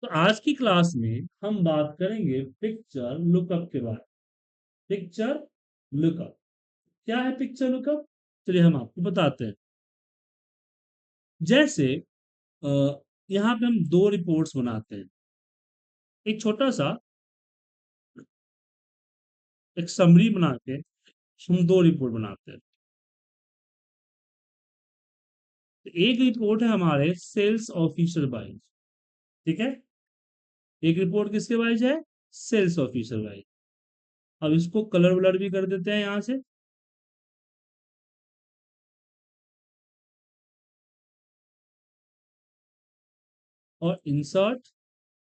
तो आज की क्लास में हम बात करेंगे पिक्चर लुकअप के बारे में। पिक्चर लुकअप क्या है? पिक्चर लुकअप चलिए हम आपको बताते हैं। जैसे अ, यहाँ पे हम दो रिपोर्ट्स बनाते हैं। एक छोटा सा एक समरी बना के हम दो रिपोर्ट बनाते हैं। तो एक रिपोर्ट है हमारे सेल्स ऑफिसर वाइज, ठीक है। एक रिपोर्ट किसके वाइज है? Sales officer wise. अब इसको कलर वलर भी कर देते हैं यहाँ से। और इंसर्ट,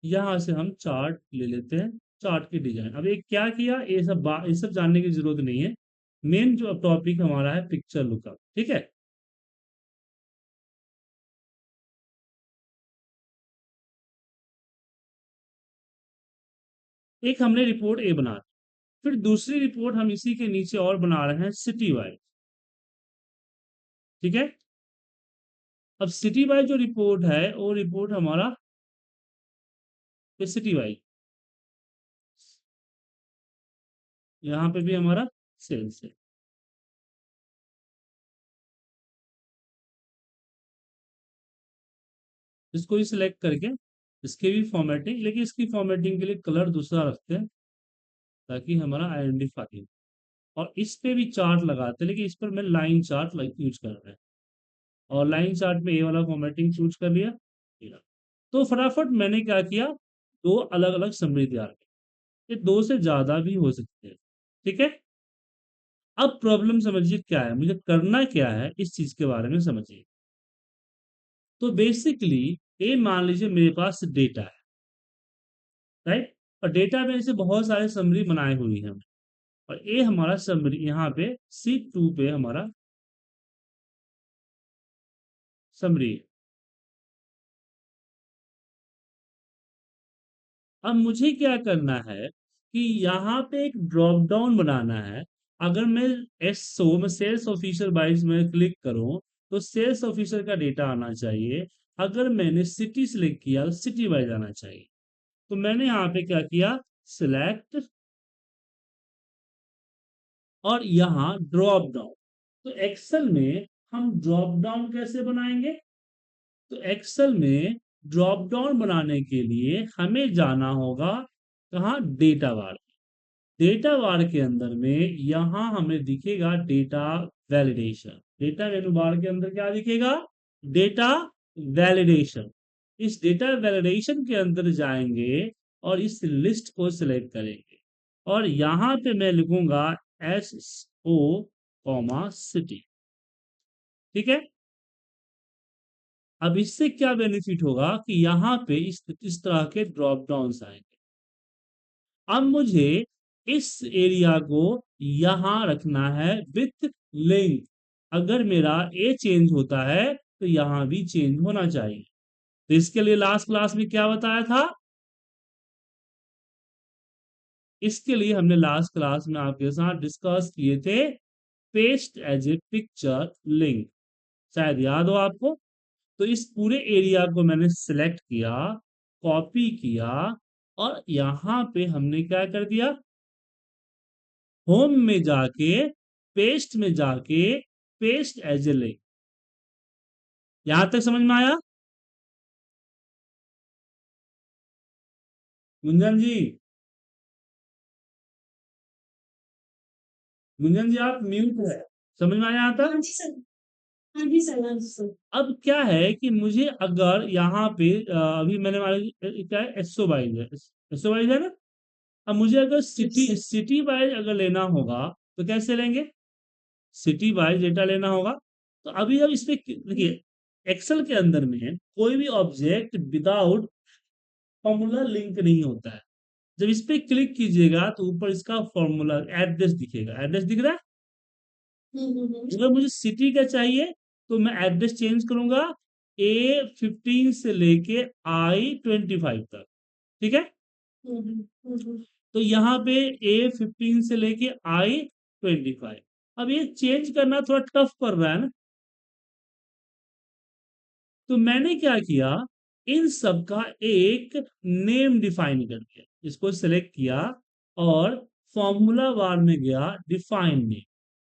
यहाँ से हम चार्ट ले लेते हैं। चार्ट की डिजाइन, अब ये क्या किया, ये सब जानने की जरूरत नहीं है। मेन जो टॉपिक हमारा है पिक्चर लुकअप, ठीक है। एक हमने रिपोर्ट ए बना दी। फिर दूसरी रिपोर्ट हम इसी के नीचे और बना रहे हैं सिटी वाइज, ठीक है। अब सिटी वाइज जो रिपोर्ट है वो रिपोर्ट हमारा सिटी वाइज, यहाँ पे भी हमारा सेल्स है। इसको ही सिलेक्ट करके इसके भी फॉर्मेटिंग, लेकिन इसकी फॉर्मेटिंग के लिए कलर दूसरा रखते हैं ताकि हमारा आइडेंटिफाई हो। और इस पे भी चार्ट लगाते हैं, लेकिन इस पर मैं लाइन चार्ट यूज कर रहा है। और लाइन चार्ट में ये वाला फॉर्मेटिंग चूज कर लिया। ये। तो फटाफट मैंने क्या किया, दो अलग अलग समरी तैयार की। ये दो से ज्यादा भी हो सकते हैं, ठीक है। अब प्रॉब्लम समझिए क्या है, मुझे करना क्या है इस चीज के बारे में समझिए। तो बेसिकली ये मान लीजिए मेरे पास डेटा है, राइट। और डेटा में से बहुत सारे समरी बनाए हुई हैं। और ये हमारा समरी यहाँ पे C2 पे हमारा समरी। अब मुझे क्या करना है कि यहाँ पे एक ड्रॉप डाउन बनाना है। अगर मैं में सेल्स ऑफिसर वाइज में क्लिक करूं तो सेल्स ऑफिसर का डेटा आना चाहिए। अगर मैंने सिटी सिलेक्ट किया तो सिटी वाइज आना चाहिए। तो मैंने यहाँ पे क्या किया, सिलेक्ट और यहाँ ड्रॉप डाउन। तो एक्सेल में हम ड्रॉप डाउन कैसे बनाएंगे? तो एक्सेल में ड्रॉप डाउन बनाने के लिए हमें जाना होगा कहाँ, डेटा बार। डेटा बार के अंदर में यहां हमें दिखेगा डेटा वैलिडेशन। डेटा मेनू बार के अंदर क्या दिखेगा? Data validation. इस डेटा वैलिडेशन के अंदर जाएंगे और इस लिस्ट को सिलेक्ट करेंगे। और यहां पे मैं लिखूंगा SO कॉमा सिटी, ठीक है। अब इससे क्या बेनिफिट होगा कि यहाँ पे इस तरह के ड्रॉप डाउन आएंगे। अब मुझे इस एरिया को यहां रखना है विथ लिंक। अगर मेरा ए चेंज होता है तो यहां भी चेंज होना चाहिए। तो इसके लिए लास्ट क्लास में क्या बताया था? इसके लिए हमने लास्ट क्लास में आपके साथ डिस्कस किए थे paste as a picture link. शायद याद हो आपको। तो इस पूरे एरिया को मैंने सिलेक्ट किया, कॉपी किया और यहां पे हमने क्या कर दिया, होम में जाके पेस्ट में जाके पेस्ट एज ए लिंक। यहां तक समझ में आया? गुंजन जी, गुंजन जी आप म्यूट है। समझ में आया यहाँ तक? हाँ जी सर। हाँ जी सर। हाँ जी सर। अब क्या है कि मुझे अगर यहाँ पे अभी मैंने क्या है, एसओ वाइज है, एसओ वाइज है ना। अब मुझे अगर सिटी सर। सिटी वाइज अगर लेना होगा तो कैसे लेंगे? सिटी वाइज डेटा लेना होगा। तो अभी अब इस पे देखिए, एक्सेल के अंदर में कोई भी ऑब्जेक्ट विदाउट फॉर्मूला लिंक नहीं होता है। जब इस पे क्लिक कीजिएगा तो ऊपर इसका फॉर्मूला एड्रेस दिखेगा। एड्रेस दिख रहा है? अगर मुझे सिटी का चाहिए तो मैं एड्रेस चेंज करूंगा A15 से लेके I25 तक, ठीक है। तो यहाँ पे A15 से लेके I25। अब ये चेंज करना थोड़ा टफ पड़ रहा है ना। तो मैंने क्या किया, इन सब का एक नेम डिफाइन कर दिया, इसको सिलेक्ट किया और फॉर्मूला बार में गया डिफाइन नेम,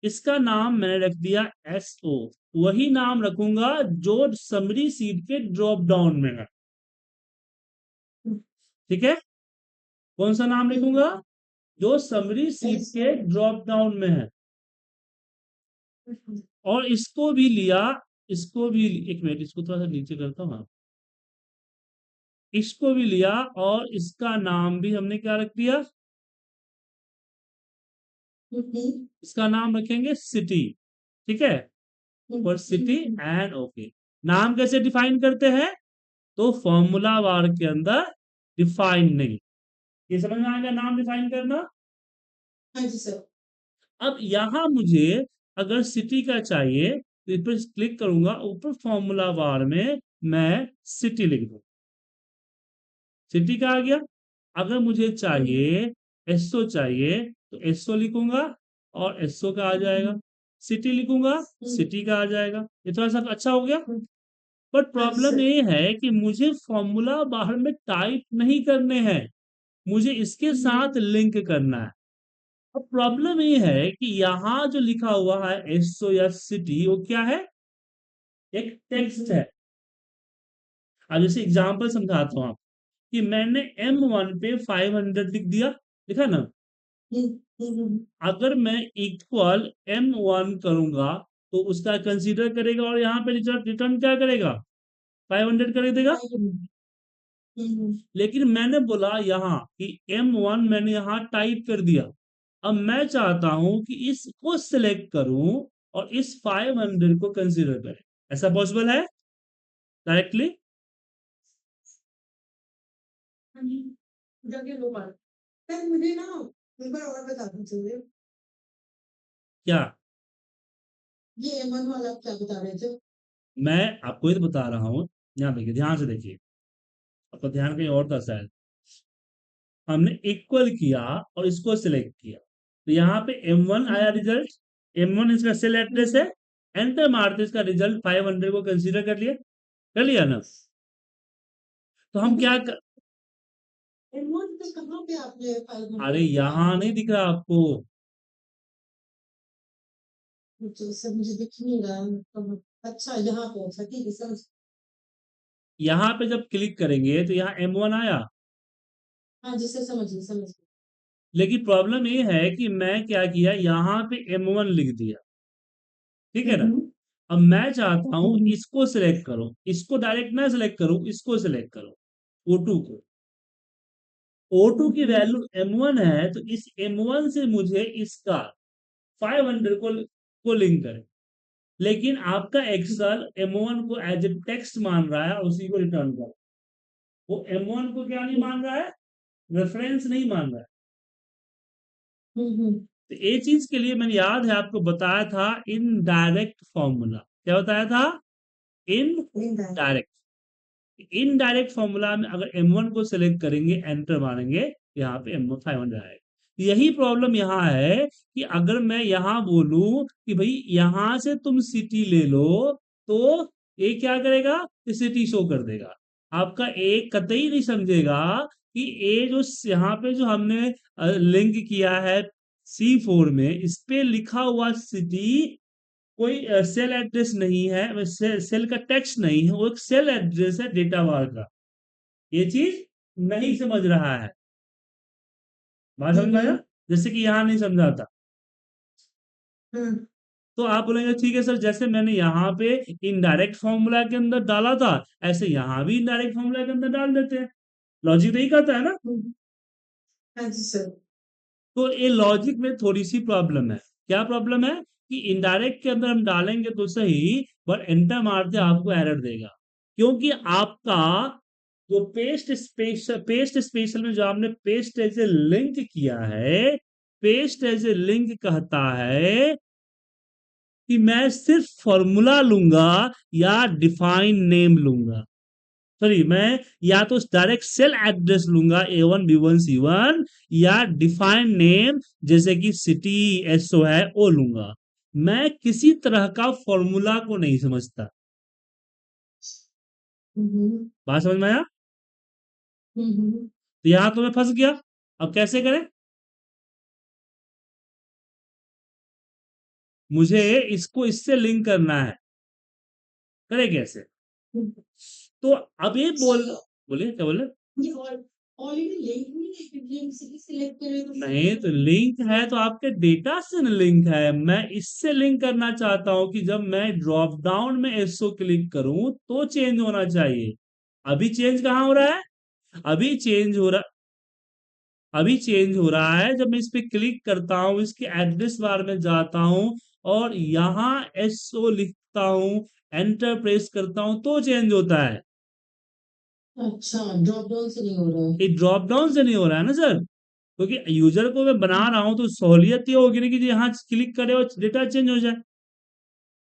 इसका नाम मैंने रख दिया एसओ, वही नाम रखूंगा जो समरी सीट के ड्रॉप डाउन में है। ठीक है, कौन सा नाम लिखूंगा? जो समरी सीट के ड्रॉप डाउन में है। और इसको भी लिया, इसको भी, एक मिनट इसको थोड़ा सा नीचे करता हूं, इसको भी लिया और इसका नाम भी हमने क्या रख दिया? इसका नाम रखेंगे सिटी। ठीक है, और सिटी एंड ओके। नाम कैसे डिफाइन करते हैं? तो फॉर्मूला बार के अंदर डिफाइन नहीं। ये समझ में आएगा नाम डिफाइन करना? हाँ जी सर। अब यहां मुझे अगर सिटी का चाहिए तो इस पर क्लिक करूंगा, ऊपर फॉर्मूला बार में मैं सिटी लिख दूं, सिटी का आ गया। अगर मुझे चाहिए एसओ चाहिए तो एसओ लिखूंगा और एसओ का आ जाएगा, सिटी लिखूंगा सिटी का आ जाएगा। ये थोड़ा सा अच्छा हो गया। बट प्रॉब्लम ये है कि मुझे फॉर्मूला बाहर में टाइप नहीं करने हैं, मुझे इसके साथ लिंक करना है। अब प्रॉब्लम ये है कि यहां जो लिखा हुआ है एसओ या सिटी, वो क्या है? एक टेक्स्ट है। अब जैसे एग्जांपल समझाता हूं आप, कि मैंने M1 पे 500 लिख दिया, लिखा ना? अगर मैं इक्वल M1 करूंगा तो उसका कंसीडर करेगा और यहाँ पे रिटर्न क्या करेगा? 500 कर देगा। लेकिन मैंने बोला यहाँ कि M1 मैंने यहाँ टाइप कर दिया, अब मैं चाहता हूं कि इसको सिलेक्ट करूं और इस 500 को कंसीडर करें। ऐसा पॉसिबल है डायरेक्टली? जगह लो बात। सर मुझे ना एक बार और बता दीजिए, क्या? ये एमन वाला आप क्या बता रहे थे? मैं आपको ये तो बता रहा हूं, यहाँ देखिए, ध्यान से देखिए, आपका ध्यान कहीं और था शायद। हमने इक्वल किया और इसको सिलेक्ट किया, तो यहाँ पे M1 आया रिजल्ट, M1 इसका सेल एड्रेस है, एंटर मारते इसका रिजल्ट 500 को कंसीडर कर लिया ना? तो हम क्या कर... एमन पे कहाँ पे आपने अरे यहाँ नहीं दिख रहा आपको? तो सर मुझे दिख नहीं रहा तो, अच्छा यहाँ पे, अच्छा ठीक है समझ। यहाँ पे जब क्लिक करेंगे तो यहाँ M1 आया, हाँ जी सर, समझ गई समझ गई। लेकिन प्रॉब्लम ये है कि मैं क्या किया, यहाँ पे M1 लिख दिया। ठीक है ना? अब मैं चाहता हूं इसको सिलेक्ट करो, इसको डायरेक्ट ना सिलेक्ट करूं, इसको सिलेक्ट करो, O2 को। O2 की वैल्यू M1 है, तो इस M1 से मुझे इसका 500 को लिंक करें। लेकिन आपका एक्सेल M1 को एज ए टेक्स्ट मान रहा है, उसी को रिटर्न करो। वो M1 को क्या नहीं मान रहा है? रेफरेंस नहीं मान रहा है। तो ये चीज के लिए मैंने, याद है आपको बताया था, इनडायरेक्ट फॉर्मूला। क्या बताया था? इनडायरेक्ट। इनडायरेक्ट फॉर्मूला में अगर M1 को सिलेक्ट करेंगे, एंटर मारेंगे, यहाँ पे M1 500 आएगा। यही प्रॉब्लम यहाँ है कि अगर मैं यहाँ बोलूं कि भाई यहां से तुम सिटी ले लो, तो ये क्या करेगा? सिटी शो कर देगा। आपका एक कतई नहीं समझेगा कि ये जो यहाँ पे जो हमने लिंक किया है C4 में, इस पे लिखा हुआ सिटी कोई सेल एड्रेस नहीं है, सेल का टेक्स्ट नहीं है, वो एक सेल एड्रेस है डेटा बार का। ये चीज नहीं समझ रहा है। बात समझ में आया? जैसे कि यहाँ नहीं समझा था, तो आप बोलेंगे ठीक है सर, जैसे मैंने यहाँ पे इनडायरेक्ट फॉर्मूला के अंदर डाला था, ऐसे यहाँ भी इनडायरेक्ट फॉर्मूला के अंदर डाल देते हैं। लॉजिक नहीं करता है ना? हाँ जी सर। तो ये लॉजिक में थोड़ी सी प्रॉब्लम है। क्या प्रॉब्लम है? कि इनडायरेक्ट के अंदर हम डालेंगे तो सही, पर एंटर मारते आपको एरर देगा, क्योंकि आपका जो पेस्ट स्पेशल में जो आपने पेस्ट एज ए लिंक किया है, पेस्ट एज ए लिंक कहता है कि मैं सिर्फ फॉर्मूला लूंगा या डिफाइन नेम लूंगा। सॉरी, मैं या तो डायरेक्ट सेल एड्रेस लूंगा A1 B1 C1, या डिफाइन नेम जैसे कि सिटी एसओ है वो लूंगा। मैं किसी तरह का फॉर्मूला को नहीं समझता। हम्म, बात समझ में आया? हम्म, तो यहां तो मैं फंस गया। अब कैसे करें? मुझे इसको इससे लिंक करना है। करें कैसे? हम्म। तो अब ये बोलिए क्या बोले? ये ऑलरेडी लिंक नहीं है, क्योंकि हम सिलेक्ट करें तो नहीं, तो लिंक है तो आपके डेटा से न लिंक है। मैं इससे लिंक करना चाहता हूं कि जब मैं ड्रॉप डाउन में एसओ क्लिक करूं तो चेंज होना चाहिए। अभी चेंज कहाँ हो रहा है? अभी चेंज हो रहा अभी चेंज हो रहा है जब मैं इस पे क्लिक करता हूं, इसके एड्रेस बार में जाता हूं और यहां एसओ लिखता हूं, एंटर प्रेस करता हूं तो चेंज होता है। अच्छा, ड्रॉप डाउन से नहीं हो रहा है। ये ड्रॉप डाउन से नहीं हो रहा है ना सर, क्योंकि यूजर को मैं बना रहा हूं तो सहूलियत ये होगी ना कि यहाँ क्लिक करे और डेटा चेंज हो जाए।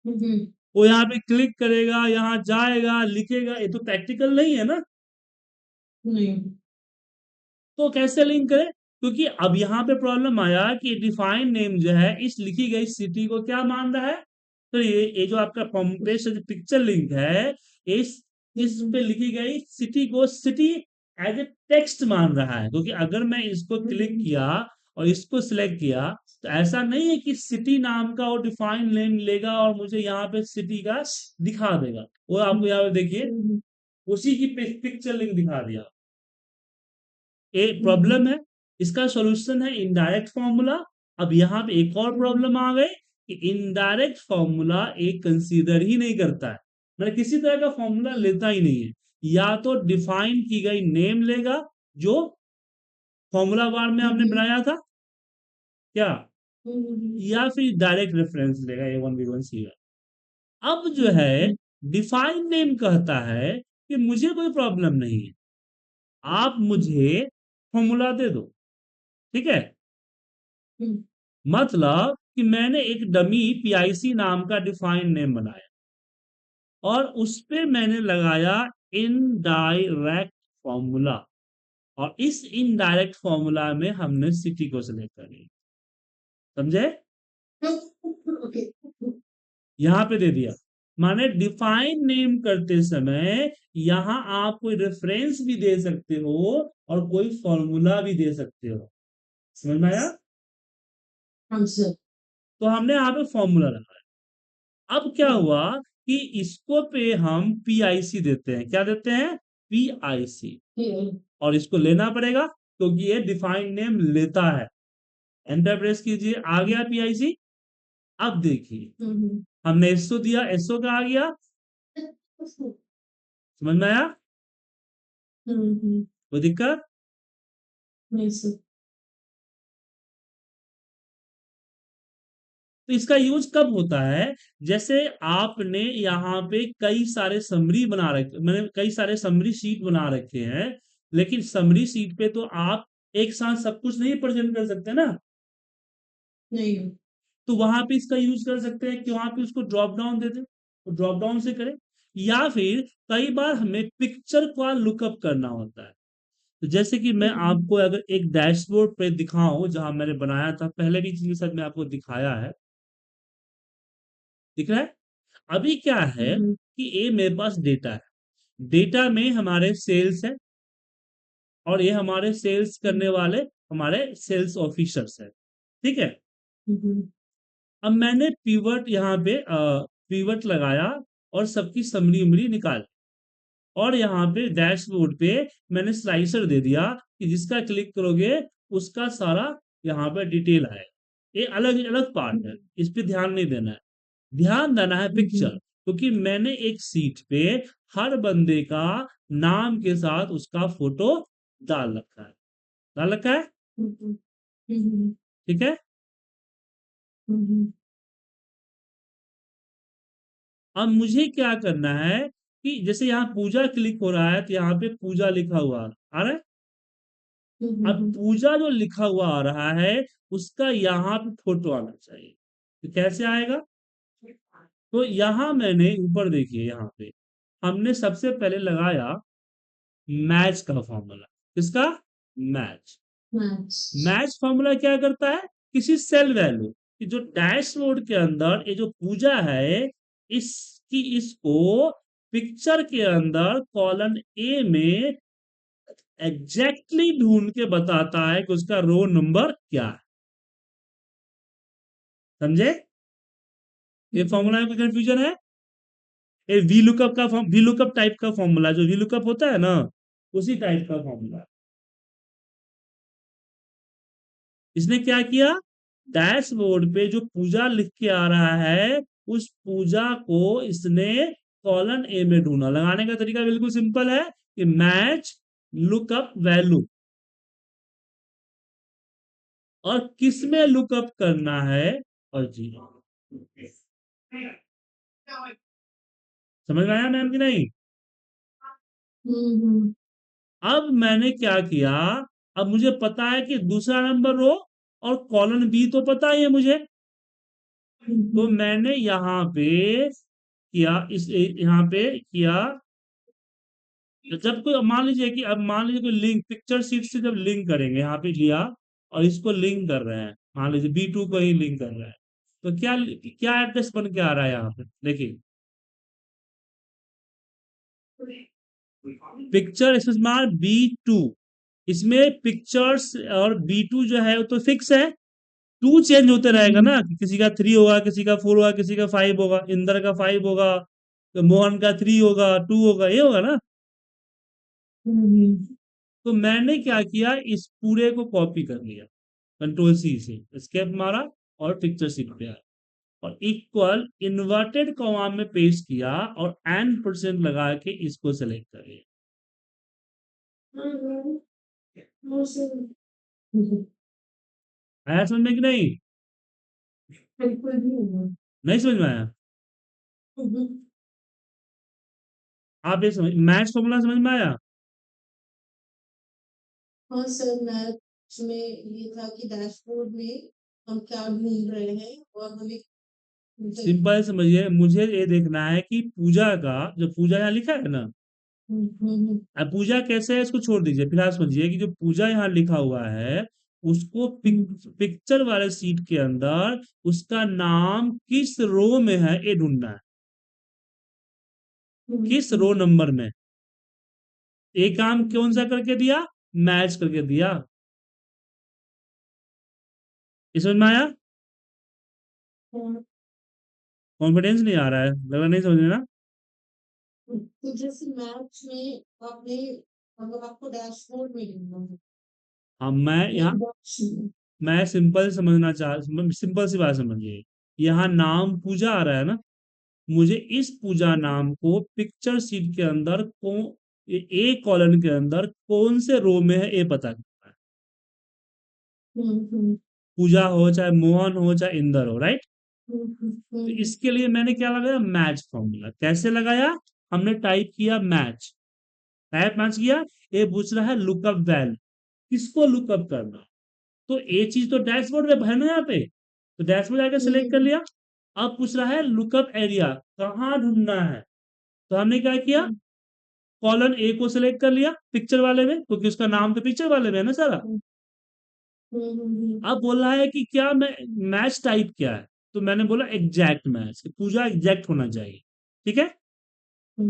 हम्म, वो यहाँ पे क्लिक करेगा, यहाँ जाएगा, लिखेगा, ये तो प्रैक्टिकल नहीं है ना। नहीं। तो कैसे लिंक करें? क्योंकि अब यहाँ पे प्रॉब्लम आया कि डिफाइन नेम जो है इस लिखी गई सिटी को क्या मान रहा है? तो ये जो आपका पंपलेट से जो पिक्चर लिंक है, इस पे लिखी गई सिटी को सिटी एज ए टेक्स्ट मान रहा है। क्योंकि अगर मैं इसको क्लिक किया और इसको सिलेक्ट किया तो ऐसा नहीं है कि सिटी नाम का वो डिफाइन नेम लेगा और मुझे यहाँ पे सिटी का दिखा देगा। वो आपको यहाँ पे देखिए उसी की पिक्चर लिंक दिखा दिया। ये प्रॉब्लम है। इसका सॉल्यूशन है इनडायरेक्ट फॉर्मूला। अब यहाँ पे एक और प्रॉब्लम आ गई कि इनडायरेक्ट फॉर्मूला एक कंसीडर ही नहीं करता है, मतलब किसी तरह का फॉर्मूला लेता ही नहीं है। या तो डिफाइन की गई नेम लेगा जो फॉर्मूला बार में हमने बनाया था क्या, या फिर डायरेक्ट रेफरेंस लेगा A1 B1 C1। अब जो है डिफाइन नेम कहता है कि मुझे कोई प्रॉब्लम नहीं है, आप मुझे फॉर्मूला दे दो। ठीक है, मतलब कि मैंने एक डमी पीआईसी नाम का डिफाइन नेम बनाया और उस पे मैंने लगाया इनडायरेक्ट फॉर्मूला, और इस इनडायरेक्ट फॉर्मूला में हमने सिटी को सिलेक्ट कर लिया। समझे? ओके। यहां पे दे दिया, माने डिफाइन नेम करते समय यहां आप कोई रेफरेंस भी दे सकते हो और कोई फॉर्मूला भी दे सकते हो। समझ में आया? आंसर। तो हमने यहाँ पे फॉर्मूला लगाया। अब क्या हुआ कि इसको पे हम पीआईसी देते हैं। क्या देते हैं? पीआईसी। और इसको लेना पड़ेगा क्योंकि ये डिफाइंड नेम लेता है। एंटर प्रेस कीजिए, आ गया पीआईसी। अब देखिए हमने एसओ दिया, एसओ का आ गया। समझ में आया? कोई दिक्कत? नहीं सर। तो इसका यूज कब होता है? जैसे आपने यहाँ पे कई सारे समरी बना रखे, मैंने कई सारे समरी शीट बना रखे हैं, लेकिन समरी शीट पे तो आप एक साथ सब कुछ नहीं प्रेजेंट कर सकते ना। नहीं। तो वहां पे इसका यूज कर सकते हैं कि वहां पे उसको ड्रॉप डाउन दे दें, तो ड्रॉप डाउन से करें। या फिर कई बार हमें पिक्चर का लुकअप करना होता है। तो जैसे कि मैं आपको अगर एक डैशबोर्ड पे दिखाऊं जहां मैंने बनाया था, पहले भी चीज सर मैं आपको दिखाया है, दिख रहा है? अभी क्या है कि ये मेरे पास डेटा है, डेटा में हमारे सेल्स है और ये हमारे सेल्स करने वाले हमारे सेल्स ऑफिसर्स है। ठीक है, अब मैंने पीवट यहाँ पे पीवट लगाया और सबकी समरी उमरी निकाल, और यहाँ पे डैशबोर्ड पे मैंने स्लाइसर दे दिया कि जिसका क्लिक करोगे उसका सारा यहाँ पे डिटेल है। ये अलग अलग पार्ट है, इस पे ध्यान नहीं देना है। ध्यान देना है पिक्चर, क्योंकि मैंने एक सीट पे हर बंदे का नाम के साथ उसका फोटो डाल रखा है। डाल रखा है? ठीक है। अब मुझे क्या करना है कि जैसे यहाँ पूजा क्लिक हो रहा है तो यहाँ पे पूजा लिखा हुआ आ रहा है। अब पूजा जो लिखा हुआ आ रहा है उसका यहाँ पे फोटो आना चाहिए। तो कैसे आएगा? तो यहाँ मैंने ऊपर देखिए, यहाँ पे हमने सबसे पहले लगाया मैच का फॉर्मूला। किसका? मैच। मैच फॉर्मूला क्या करता है? किसी सेल वैल्यू कि जो डैशबोर्ड के अंदर ये जो पूजा है इसकी इसको पिक्चर के अंदर कॉलम ए में एग्जैक्टली ढूंढ के बताता है कि उसका रो नंबर क्या है। समझे? ये फॉर्मूला में कोई कंफ्यूजन है? ये वी लुकअप का वी लुकअप टाइप का फॉर्मूला, जो वी लुकअप होता है ना, उसी टाइप का फॉर्मूला। इसने क्या किया, डैशबोर्ड पे जो पूजा लिख के आ रहा है, उस पूजा को इसने कॉलम ए में ढूंढा। लगाने का तरीका बिल्कुल सिंपल है कि मैच लुकअप वैल्यू, और किस में लुकअप करना है, और जीरो। समझ में आया मैम कि नहीं? हम्म अब मैंने क्या किया, अब मुझे पता है कि दूसरा नंबर रो और कॉलम बी तो पता ही है मुझे, तो मैंने यहाँ पे किया, इस यहाँ पे किया, जब कोई मान लीजिए कि अब मान लीजिए कोई लिंक पिक्चर शीट से जब लिंक करेंगे, यहाँ पे लिया और इसको लिंक कर रहे हैं, मान लीजिए B2 को ही लिंक कर रहे हैं, तो क्या क्या एड्रेस बन के आ रहा है यहाँ पे देखिए, पिक्चर स्मॉल B2, इसमें पिक्चर्स और B2 जो है वो तो फिक्स है, टू चेंज होते रहेगा ना, कि किसी का 3 होगा, किसी का 4 होगा, किसी का 5 होगा, इंदर का 5 होगा, तो मोहन का 3 होगा, 2 होगा, ये होगा ना। तो मैंने क्या किया, इस पूरे को कॉपी कर लिया, कंट्रोल सी से एस्केप मारा और पिक्चर शीट पे आया, और इक्वल इन्वर्टेड कॉमा में पेस्ट किया और n% लगा के इसको सेलेक्ट कर लिया। आया समझ में कि नहीं? बिल्कुल भी नहीं। नहीं समझ में आया? आप ये समझ, मैच फॉर्मूला समझ में आया? हाँ सर, मैच में ये था कि डैशबोर्ड में हम क्या ढूंढ रहे हैं और हमें सिंपल समझिए, मुझे ये देखना है कि पूजा का, जो पूजा यहाँ लिखा है ना, अब पूजा कैसे है इसको छोड़ दीजिए, फिलहाल समझिए कि जो पूजा यहाँ लिखा हुआ है, उसको पिक्चर वाले सीट के अंदर उसका नाम किस रो में है ये ढूंढना है, किस रो नंबर में। एक काम कौन सा करके दिया, मैच करके दिया। ये समझ में आया? कॉन्फिडेंस नहीं आ रहा है, लग रहा नहीं समझ में ना। तो जैसे मैच में आपने मतलब आपको डैशबोर्ड में ढूंढना है, अब मैं यहाँ, एक बॉक्स में। मैं सिंपल समझना चाह, सिंपल सी बात समझिए, यहाँ नाम पूजा आ रहा है ना, मुझे इस पूजा नाम को पिक्चर शीट के अंदर ए कॉलम के अंदर कौन से रो में है ये पता करना है। हम्म पूजा हो चाहे मोहन हो चाहे इंदर हो, राइट? तो हम्म इसके लिए मैंने क्या लगाया, मैच फॉर्मूला। कैसे लगाया, हमने टाइप किया मैच, टाइप मैच किया, ये पूछ रहा है लुकअप वैल्यू, किसको लुकअप करना। तो ये चीज तो डैशबोर्ड में है ना यहाँ पे, तो डैशबोर्ड आके सिलेक्ट कर लिया। अब पूछ रहा है लुकअप एरिया कहाँ ढूंढना है, तो हमने क्या किया, कॉलम ए को सिलेक्ट कर लिया पिक्चर वाले में, क्योंकि उसका नाम तो पिक्चर वाले में है ना सारा। अब बोल रहा है कि क्या मैं, मैच टाइप क्या है, तो मैंने बोला एग्जैक्ट मैच, पूजा एग्जैक्ट होना चाहिए, ठीक है। तो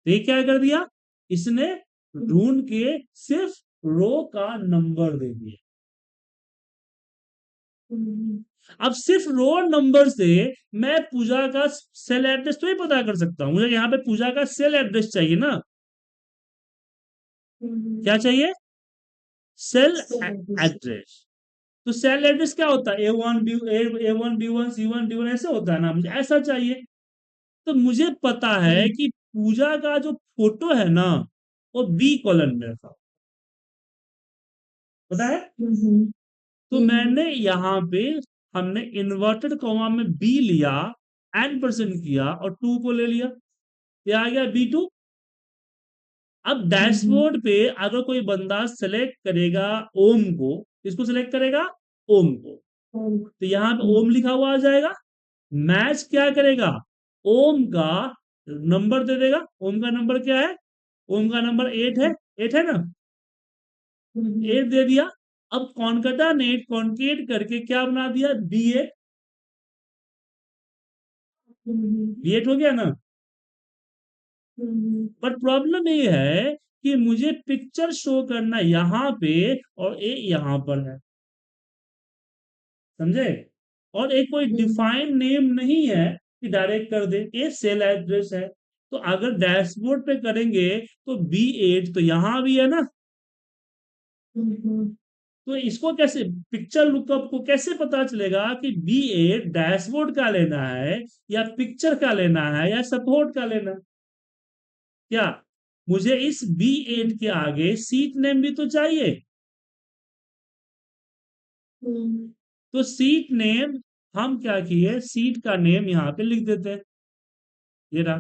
ये क्या कर दिया, इसने ढूंढ के सिर्फ रो का नंबर दे दिया। अब सिर्फ रो नंबर से मैं पूजा का सेल एड्रेस तो ही पता कर सकता हूं, मुझे यहाँ पे पूजा का सेल एड्रेस चाहिए ना। क्या चाहिए, सेल एड्रेस। तो सेल एड्रेस क्या होता है, A1 B1 C1 D1 ऐसे होता है ना, मुझे ऐसा चाहिए। तो मुझे पता है कि पूजा का जो फोटो है ना, वो बी कॉलम में था, पता है। तो मैंने यहाँ पे, हमने इन्वर्टेड कॉमा में बी लिया, n% किया और 2 को ले लिया, ये आ गया B2। अब डैशबोर्ड पे अगर कोई बंदा सेलेक्ट करेगा ओम को, इसको सेलेक्ट करेगा, ओम को, तो यहाँ पे ओम लिखा हुआ आ जाएगा। मैच क्या करेगा, ओम का नंबर दे देगा। ओम का नंबर क्या है, ओम का नंबर 8 है, 8 है ना, 8 दे दिया। अब कॉनकैटिनेट कॉन्केट करके क्या बना दिया, B8, B8 हो गया ना। पर प्रॉब्लम ये है कि मुझे पिक्चर शो करना यहाँ पे और ए यहाँ पर है, समझे? और एक कोई डिफाइंड नेम नहीं है कि डायरेक्ट कर दे, ये सेल एड्रेस है। तो अगर डैशबोर्ड पे करेंगे तो B8 तो यहाँ भी है ना, तो इसको कैसे, पिक्चर लुकअप को कैसे पता चलेगा कि B8 डैशबोर्ड का लेना है या पिक्चर का लेना है या सपोर्ट का लेना है? क्या मुझे इस B8 के आगे सीट नेम भी तो चाहिए? तो सीट नेम हम क्या किए, सीट का नेम यहाँ पे लिख देते हैं, ये रहा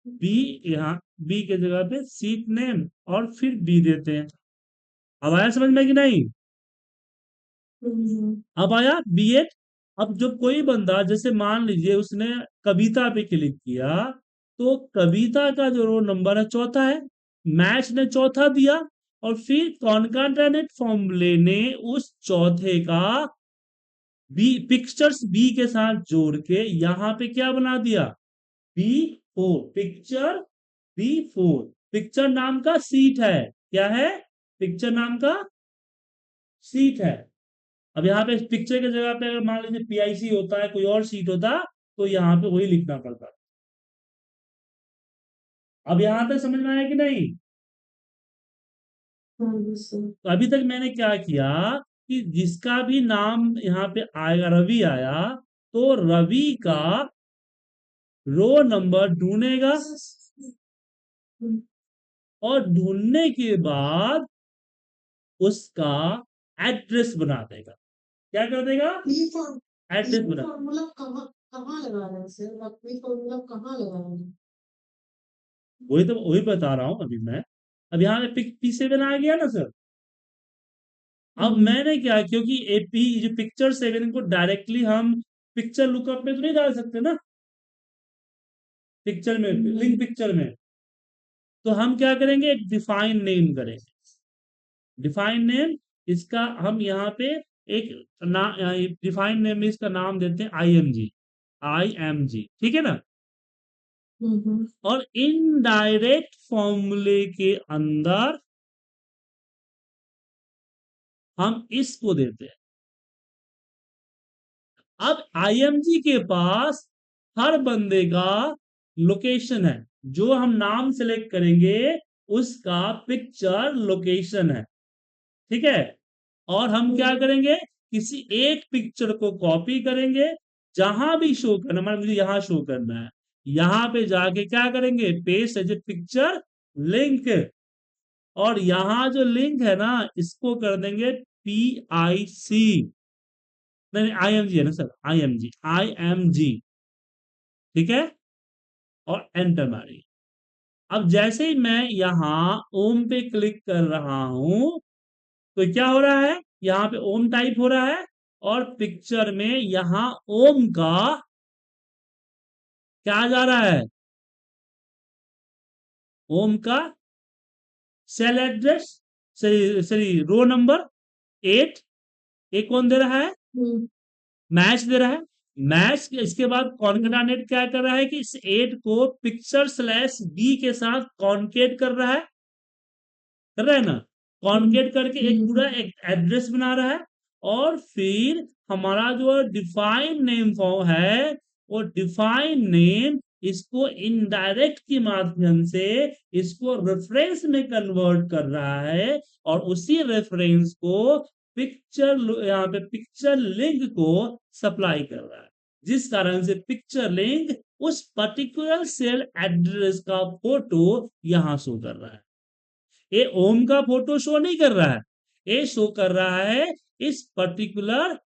बी, यहाँ बी के जगह पे सीट नेम और फिर बी देते हैं। अब आया समझ में कि नहीं? अब आया B8। अब जब कोई बंदा, जैसे मान लीजिए उसने कविता पे क्लिक किया, तो कविता का जो रोल नंबर है चौथा है, मैच ने चौथा दिया, और फिर कॉनकाटेनेट फॉर्मूले ने उस चौथे का बी, पिक्चर्स बी के साथ जोड़ के यहां पे क्या बना दिया, B4 पिक्चर, B4 पिक्चर नाम का सीट है, क्या है, पिक्चर नाम का सीट है। अब यहाँ पे पिक्चर की जगह पे अगर मान लीजिए PIC होता है, कोई और सीट होता, तो यहाँ पे वही लिखना पड़ता। अब यहाँ तक समझ में आया कि नहीं? तो अभी तक मैंने क्या किया कि जिसका भी नाम यहाँ पे आएगा, रवि आया, तो रवि का रो नंबर ढूंढेगा, और ढूंढने के बाद उसका एड्रेस बना देगा। क्या कर देगा, एड्रेस बना। फॉर्मूला कहाँ कहाँ लगा रहे हैं सर, आप ये फॉर्मूला कहाँ लगा रहे हैं? वही बता रहा हूं अभी मैं। अब यहाँ पे P7 आ गया ना सर। अब मैंने क्या, क्योंकि AP जो पिक्चर 7 को डायरेक्टली हम पिक्चर लुकअप में तो नहीं डाल सकते ना, पिक्चर में, लिंक पिक्चर में, तो हम क्या करेंगे, एक डिफाइन नेम करेंगे। डिफाइन नेम, इसका हम यहाँ पे एक डिफाइन नेम में इसका नाम देते हैं IMG, ठीक है ना? और इनडायरेक्ट फॉर्मूले के अंदर हम इसको देते हैं। अब IMG के पास हर बंदे का लोकेशन है, जो हम नाम सेलेक्ट करेंगे उसका पिक्चर लोकेशन है, ठीक है? और हम क्या करेंगे, किसी एक पिक्चर को कॉपी करेंगे, जहां भी शो करना, मतलब मुझे यहां शो करना है, यहां पे जाके क्या करेंगे, paste as a picture link, और यहां जो लिंक है ना, इसको कर देंगे PIC, नहीं IMG है ना सर, IMG, ठीक है? और एंटर मारिए। अब जैसे ही मैं यहां ओम पे क्लिक कर रहा हूं, तो क्या हो रहा है, यहां पे ओम टाइप हो रहा है, और पिक्चर में यहां ओम का क्या जा रहा है, ओम का सेल एड्रेस, सही सही, रो नंबर 8, एक कौन दे रहा है, मैच दे रहा है। मैच इसके बाद कॉन्केटानेट क्या कर रहा है कि इस 8 को पिक्चर/B के साथ कॉन्केट कर रहा है, कर रहा है ना, कॉन्केट करके एक पूरा एक एड्रेस बना रहा है। और फिर हमारा जो डिफाइन नेम फॉर्म है, वो डिफाइन नेम इसको इनडायरेक्ट के माध्यम से इसको रेफरेंस में कन्वर्ट कर रहा है, और उसी रेफरेंस को पिक्चर, यहाँ पे पिक्चर लिंक को सप्लाई कर रहा है, जिस कारण से पिक्चर लिंक उस पर्टिकुलर सेल एड्रेस का फोटो यहां शो कर रहा है। ये ओम का फोटो शो नहीं कर रहा है, ये शो कर रहा है इस पर्टिकुलर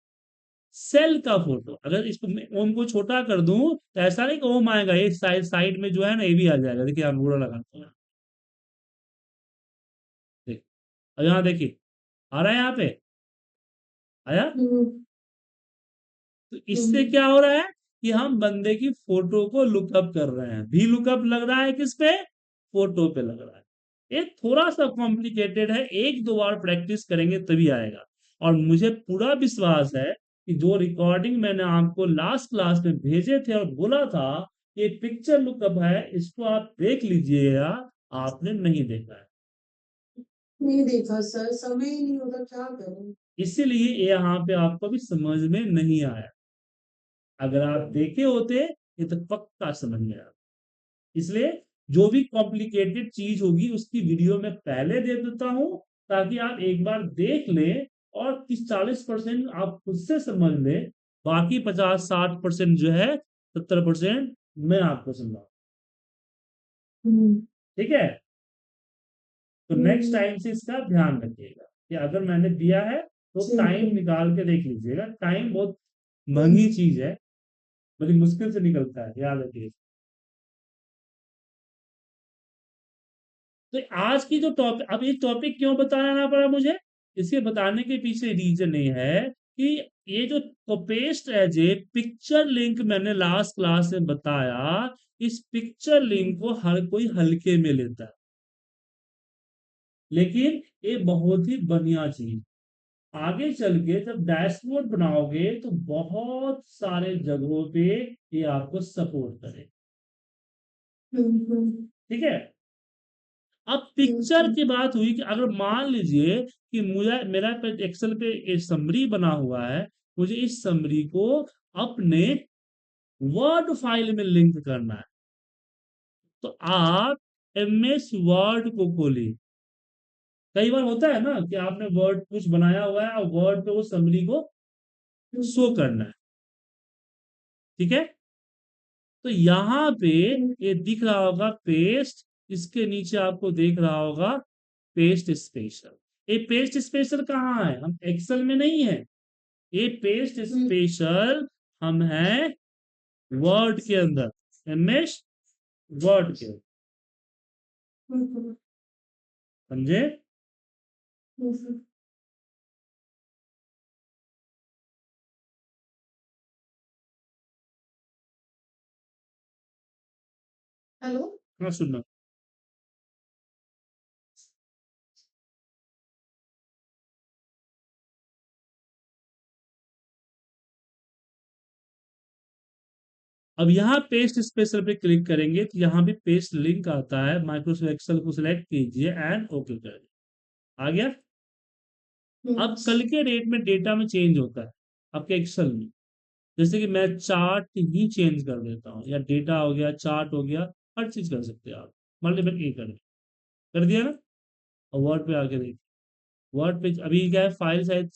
सेल का फोटो। अगर इसको ओम को छोटा कर दूं तो ऐसा नहीं कि ओम आएगा, ये साइड में जो है ना, ये भी आ जाएगा। देखिए आप बुरा लगाते हैं, देखिए। अब यहाँ देखिए, आ रहा है, यहाँ पे आया। तो इससे क्या हो रहा है कि हम बंदे की फोटो को लुकअप कर रहे हैं, भी लुकअप लग रहा है किस पे, फोटो पे लग रहा है। ये थोड़ा सा कॉम्प्लिकेटेड है, एक दो बार प्रैक्टिस करेंगे तभी आएगा। और मुझे पूरा विश्वास है कि जो रिकॉर्डिंग मैंने आपको लास्ट क्लास में भेजे थे और बोला था ये पिक्चर लुकअप है, इसको आप देख लीजिएगा, आपने नहीं देखा है। नहीं देखा सर, समय ही नहीं होता, क्या करूं। इसीलिए यहाँ पे आपको भी समझ में नहीं आया। अगर आप देखे होते ये तो पक्का समझ में आता। इसलिए जो भी कॉम्प्लिकेटेड चीज होगी उसकी वीडियो में पहले दे देता हूं, ताकि आप एक बार देख लें और 30-40% आप खुद से समझ लें। बाकी 50-60% जो है, 70% मैं आपको समझाऊं। हम्म। ठीक है? तो नेक्स्ट हम्म। टाइम से इसका ध्यान रखिएगा कि अगर मैंने दिया है तो ठीक है। टाइम निकाल के देख लीजिएगा। टाइम बहुत हम्म। महंगी चीज है, बड़ी मुश्किल से निकलता है, याद रखिए। तो आज की जो टॉपिक, अब ये टॉपिक क्यों बताना पड़ा मुझे, इसे बताने के पीछे रीजन ये है कि ये जो paste as a picture link मैंने लास्ट क्लास में बताया, इस पिक्चर लिंक को हर कोई हल्के में लेता है, लेकिन ये बहुत ही बढ़िया चीज, आगे चल के जब डैशबोर्ड बनाओगे तो बहुत सारे जगहों पे ये आपको सपोर्ट करे। हम्म। ठीक है? अब ठीक पिक्चर है। की बात हुई कि अगर मान लीजिए कि मुझे मेरा एक्सेल पे एक समरी बना हुआ है, मुझे इस समरी को अपने वर्ड फाइल में लिंक करना है, तो आप एमएस वर्ड को खोलिए। कई बार होता है ना कि आपने वर्ड कुछ बनाया हुआ है और वर्ड पे वो समरी को शो करना है। ठीक है? तो यहाँ पे ये दिख रहा होगा पेस्ट, इसके नीचे आपको देख रहा होगा पेस्ट स्पेशल। ये पेस्ट स्पेशल कहाँ है? हम एक्सेल में नहीं है, ये पेस्ट हम्म। स्पेशल हम हैं वर्ड के अंदर, एमएस वर्ड के। हम्म। समझे? हम्म। हेलो। हाँ, सुनना। अब यहाँ पेस्ट स्पेशल पे क्लिक करेंगे तो यहाँ पे पेस्ट लिंक आता है, माइक्रोसॉफ्ट एक्सेल को सिलेक्ट कीजिए एंड ओके कर दीजिए। आ गया? अब कल के डेट में डेटा में चेंज होता है आपके एक्सेल में, जैसे कि मैं चार्ट ही चेंज कर देता हूँ, या डेटा हो गया, चार्ट हो गया, हर चीज कर सकते हैं आप। मान लीजिए मैं ये कर दिया ना, और वर्ड पे आके देखिए। वर्ड पे अभी क्या है, फाइल शायद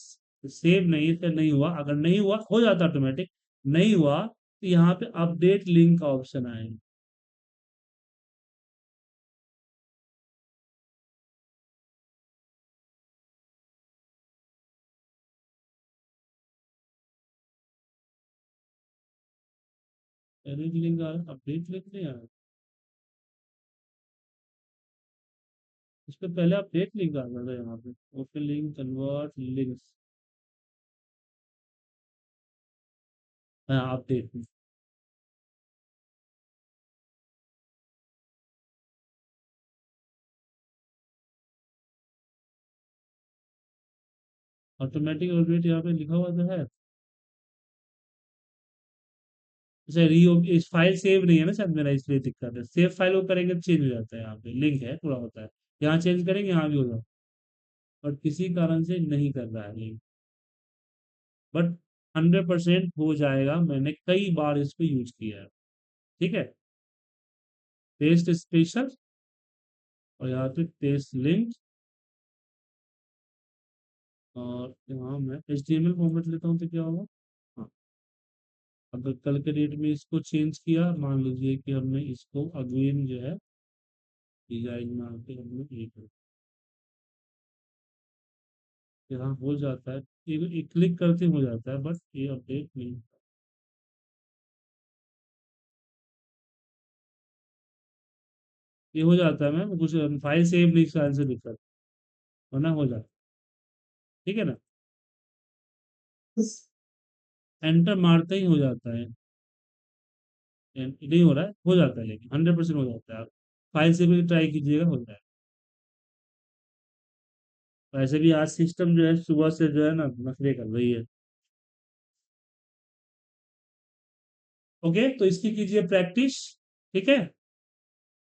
सेव नहीं है, नहीं हुआ। अगर नहीं हुआ, हो जाता ऑटोमेटिक, नहीं हुआ तो यहाँ पे अपडेट लिंक का ऑप्शन आएगा। एडिट लिंक आ रहा, अपडेट लिंक नहीं आ रहा। इस पे पहले अपडेट लिंक आ रहा था, यहाँ पे ओपन लिंक, कन्वर्ट लिंक्स। हाँ, अपडेट। ऑटोमेटिक अपडेट यहाँ पे लिखा हुआ तो है। अच्छा, इस फाइल सेव नहीं है ना शायद मेरा, इसलिए दिक्कत है। सेव फाइल को करेंगे तो चेंज हो जाता है, यहाँ पे लिंक है पूरा होता है। यहाँ चेंज करेंगे, यहाँ भी होगा, बट किसी कारण से नहीं कर रहा है लिंक। बट 100% हो जाएगा, मैंने कई बार इसको यूज किया है। ठीक है? पेस्ट स्पेशल, और यहाँ पे पेस्ट लिंक, और यहाँ मैं HTML फॉर्मेट लेता हूँ तो क्या होगा। हाँ, अगर कल के डेट में इसको चेंज किया, मान लीजिए कि हमने इसको अगेन जो है डिजाइन में आके हमने ये कर, यहाँ हो जाता है, एक क्लिक करते हो जाता है, बट ये अपडेट नहीं। ये हो जाता है मैम, कुछ फाइल सेव नहीं से दिक्कत, वरना हो जाता है। ठीक है ना? एंटर मारते ही हो जाता है। नहीं हो रहा है, हो जाता है, लेकिन 100% हो जाता है। आप फाइल से भी ट्राई कीजिएगा, हो जाए। वैसे भी आज सिस्टम जो है सुबह से जो है ना नखरे कर रही है। ओके, तो इसकी कीजिए प्रैक्टिस। ठीक है।